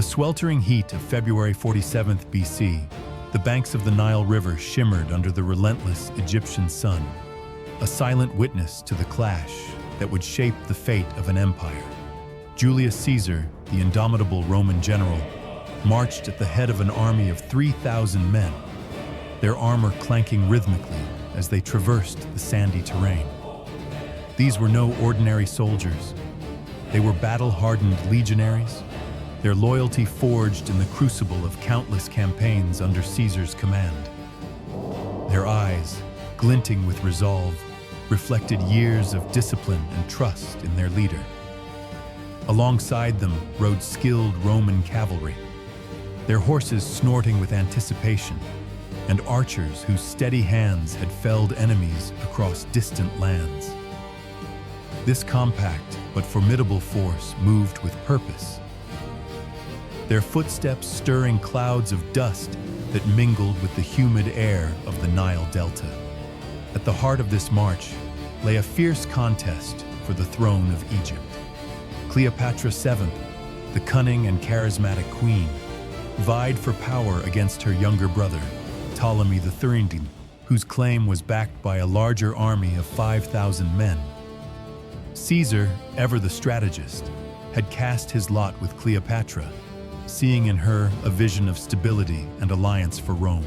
the sweltering heat of February 47th BC, the banks of the Nile River shimmered under the relentless Egyptian sun, a silent witness to the clash that would shape the fate of an empire. Julius Caesar, the indomitable Roman general, marched at the head of an army of 3,000 men, their armor clanking rhythmically as they traversed the sandy terrain. These were no ordinary soldiers. They were battle-hardened legionaries, their loyalty forged in the crucible of countless campaigns under Caesar's command. Their eyes, glinting with resolve, reflected years of discipline and trust in their leader. Alongside them rode skilled Roman cavalry, their horses snorting with anticipation, and archers whose steady hands had felled enemies across distant lands. This compact but formidable force moved with purpose, their footsteps stirring clouds of dust that mingled with the humid air of the Nile Delta. At the heart of this march lay a fierce contest for the throne of Egypt. Cleopatra XIII, the cunning and charismatic queen, vied for power against her younger brother, Ptolemy XIII, whose claim was backed by a larger army of 5,000 men. Caesar, ever the strategist, had cast his lot with Cleopatra, seeing in her a vision of stability and alliance for Rome.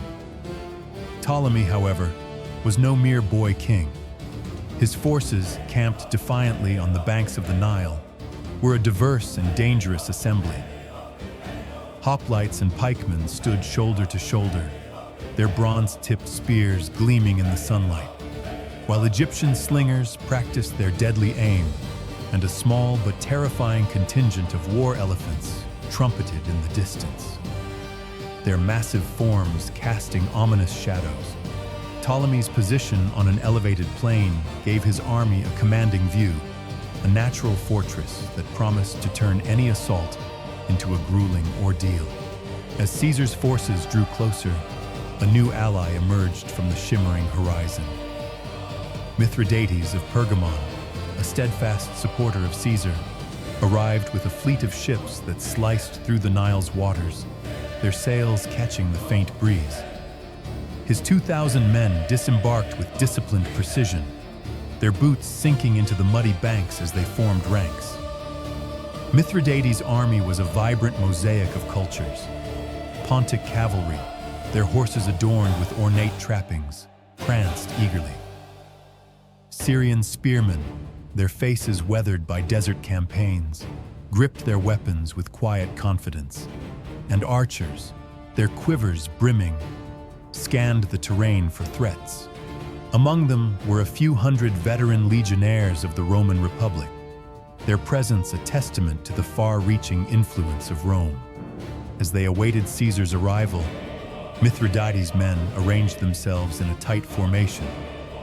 Ptolemy, however, was no mere boy king. His forces, camped defiantly on the banks of the Nile, were a diverse and dangerous assembly. Hoplites and pikemen stood shoulder to shoulder, their bronze-tipped spears gleaming in the sunlight, while Egyptian slingers practiced their deadly aim, and a small but terrifying contingent of war elephants trumpeted in the distance, their massive forms casting ominous shadows. Ptolemy's position on an elevated plain gave his army a commanding view, a natural fortress that promised to turn any assault into a grueling ordeal. As Caesar's forces drew closer, a new ally emerged from the shimmering horizon. Mithridates of Pergamon, a steadfast supporter of Caesar, arrived with a fleet of ships that sliced through the Nile's waters, their sails catching the faint breeze. His 2,000 men disembarked with disciplined precision, their boots sinking into the muddy banks as they formed ranks. Mithridates' army was a vibrant mosaic of cultures. Pontic cavalry, their horses adorned with ornate trappings, pranced eagerly. Syrian spearmen, their faces weathered by desert campaigns, gripped their weapons with quiet confidence. And archers, their quivers brimming, scanned the terrain for threats. Among them were a few hundred veteran legionnaires of the Roman Republic, their presence a testament to the far-reaching influence of Rome. As they awaited Caesar's arrival, Mithridates' men arranged themselves in a tight formation,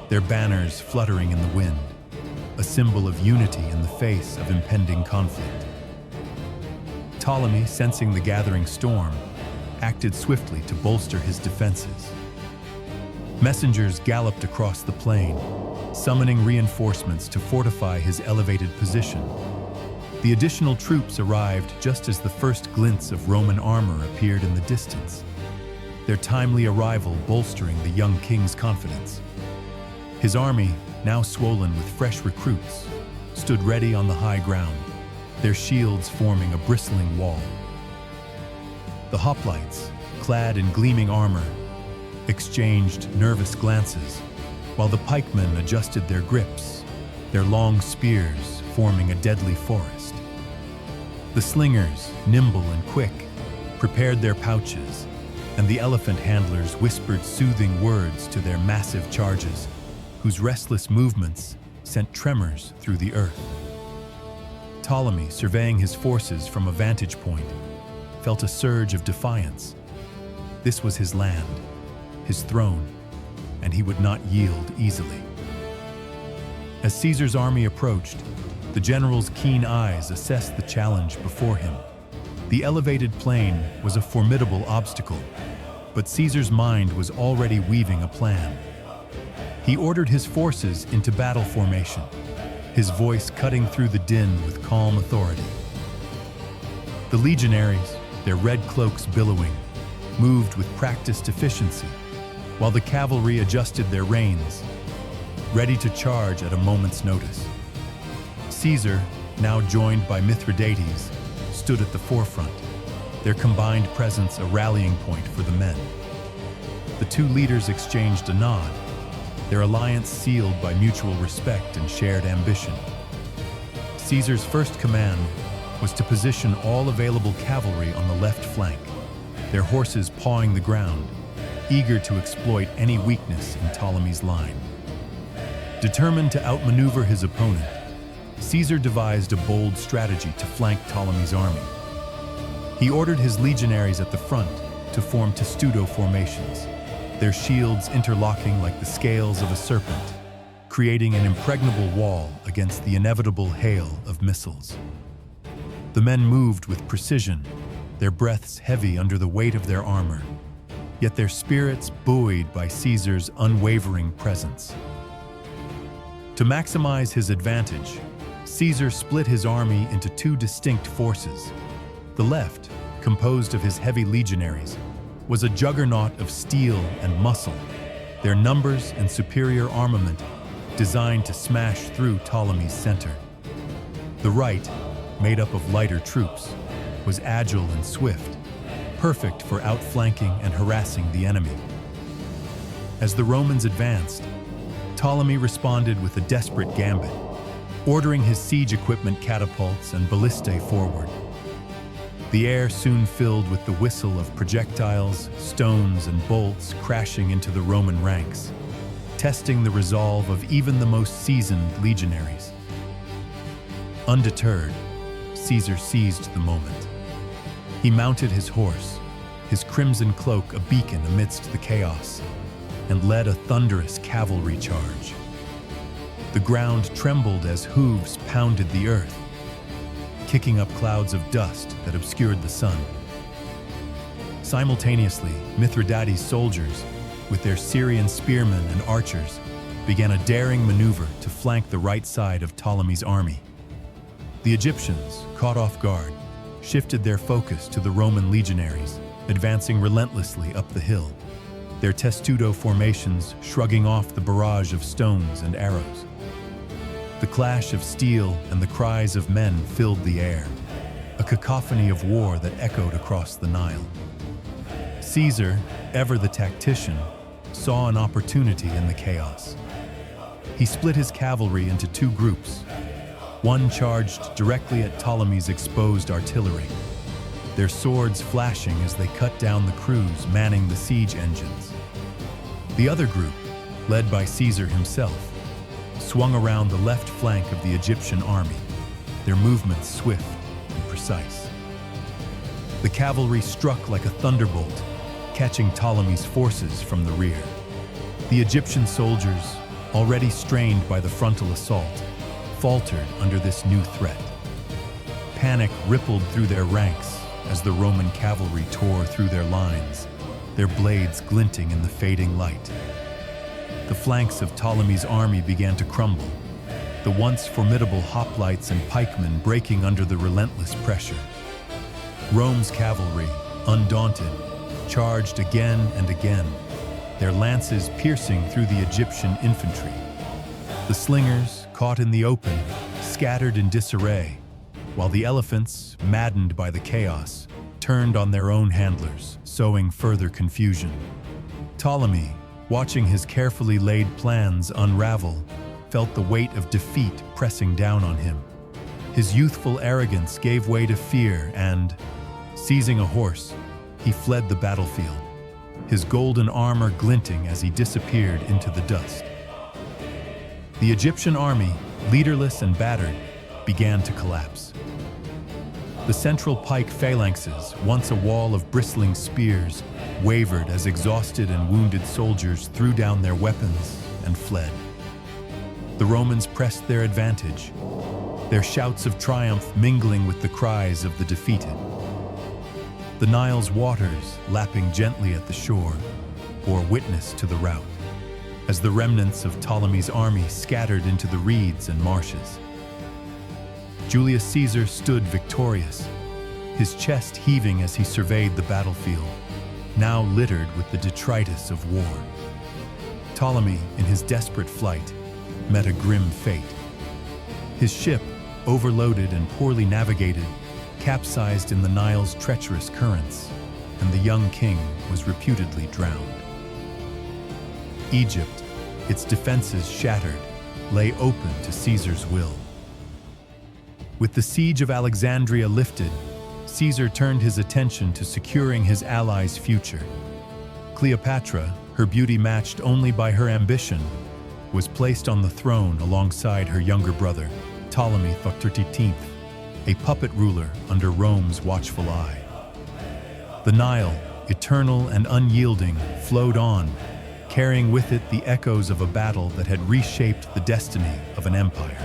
their banners fluttering in the wind, a symbol of unity in the face of impending conflict. Ptolemy, sensing the gathering storm, acted swiftly to bolster his defenses. Messengers galloped across the plain, summoning reinforcements to fortify his elevated position. The additional troops arrived just as the first glints of Roman armor appeared in the distance, their timely arrival bolstering the young king's confidence. His army, now swollen with fresh recruits, stood ready on the high ground, their shields forming a bristling wall. The hoplites, clad in gleaming armor, exchanged nervous glances, while the pikemen adjusted their grips, their long spears forming a deadly forest. The slingers, nimble and quick, prepared their pouches, and the elephant handlers whispered soothing words to their massive charges, whose restless movements sent tremors through the earth. Ptolemy, surveying his forces from a vantage point, felt a surge of defiance. This was his land, his throne, and he would not yield easily. As Caesar's army approached, the general's keen eyes assessed the challenge before him. The elevated plain was a formidable obstacle, but Caesar's mind was already weaving a plan. He ordered his forces into battle formation, his voice cutting through the din with calm authority. The legionaries, their red cloaks billowing, moved with practiced efficiency, while the cavalry adjusted their reins, ready to charge at a moment's notice. Caesar, now joined by Mithridates, stood at the forefront, their combined presence a rallying point for the men. The two leaders exchanged a nod, their alliance sealed by mutual respect and shared ambition. Caesar's first command was to position all available cavalry on the left flank, their horses pawing the ground, eager to exploit any weakness in Ptolemy's line. Determined to outmaneuver his opponent, Caesar devised a bold strategy to flank Ptolemy's army. He ordered his legionaries at the front to form testudo formations, their shields interlocking like the scales of a serpent, creating an impregnable wall against the inevitable hail of missiles. The men moved with precision, their breaths heavy under the weight of their armor, yet their spirits buoyed by Caesar's unwavering presence. To maximize his advantage, Caesar split his army into two distinct forces. The left, composed of his heavy legionaries, was a juggernaut of steel and muscle, their numbers and superior armament designed to smash through Ptolemy's center. The right, made up of lighter troops, was agile and swift, perfect for outflanking and harassing the enemy. As the Romans advanced, Ptolemy responded with a desperate gambit, ordering his siege equipment catapults and ballistae forward. The air soon filled with the whistle of projectiles, stones, and bolts crashing into the Roman ranks, testing the resolve of even the most seasoned legionaries. Undeterred, Caesar seized the moment. He mounted his horse, his crimson cloak a beacon amidst the chaos, and led a thunderous cavalry charge. The ground trembled as hooves pounded the earth, kicking up clouds of dust that obscured the sun. Simultaneously, Mithridates' soldiers, with their Syrian spearmen and archers, began a daring maneuver to flank the right side of Ptolemy's army. The Egyptians, caught off guard, shifted their focus to the Roman legionaries, advancing relentlessly up the hill, their testudo formations shrugging off the barrage of stones and arrows. The clash of steel and the cries of men filled the air, a cacophony of war that echoed across the Nile. Caesar, ever the tactician, saw an opportunity in the chaos. He split his cavalry into two groups. One charged directly at Ptolemy's exposed artillery, their swords flashing as they cut down the crews manning the siege engines. The other group, led by Caesar himself, swung around the left flank of the Egyptian army, their movements swift and precise. The cavalry struck like a thunderbolt, catching Ptolemy's forces from the rear. The Egyptian soldiers, already strained by the frontal assault, faltered under this new threat. Panic rippled through their ranks as the Roman cavalry tore through their lines, their blades glinting in the fading light. The flanks of Ptolemy's army began to crumble, the once formidable hoplites and pikemen breaking under the relentless pressure. Rome's cavalry, undaunted, charged again and again, their lances piercing through the Egyptian infantry. The slingers, caught in the open, scattered in disarray, while the elephants, maddened by the chaos, turned on their own handlers, sowing further confusion. Ptolemy, watching his carefully laid plans unravel, felt the weight of defeat pressing down on him. His youthful arrogance gave way to fear and, seizing a horse, he fled the battlefield, his golden armor glinting as he disappeared into the dust. The Egyptian army, leaderless and battered, began to collapse. The central pike phalanxes, once a wall of bristling spears, wavered as exhausted and wounded soldiers threw down their weapons and fled. The Romans pressed their advantage, their shouts of triumph mingling with the cries of the defeated. The Nile's waters, lapping gently at the shore, bore witness to the rout, as the remnants of Ptolemy's army scattered into the reeds and marshes. Julius Caesar stood victorious, his chest heaving as he surveyed the battlefield, now littered with the detritus of war. Ptolemy, in his desperate flight, met a grim fate. His ship, overloaded and poorly navigated, capsized in the Nile's treacherous currents, and the young king was reputedly drowned. Egypt, its defenses shattered, lay open to Caesar's will. With the siege of Alexandria lifted, Caesar turned his attention to securing his allies' future. Cleopatra, her beauty matched only by her ambition, was placed on the throne alongside her younger brother, Ptolemy XIII, a puppet ruler under Rome's watchful eye. The Nile, eternal and unyielding, flowed on, carrying with it the echoes of a battle that had reshaped the destiny of an empire.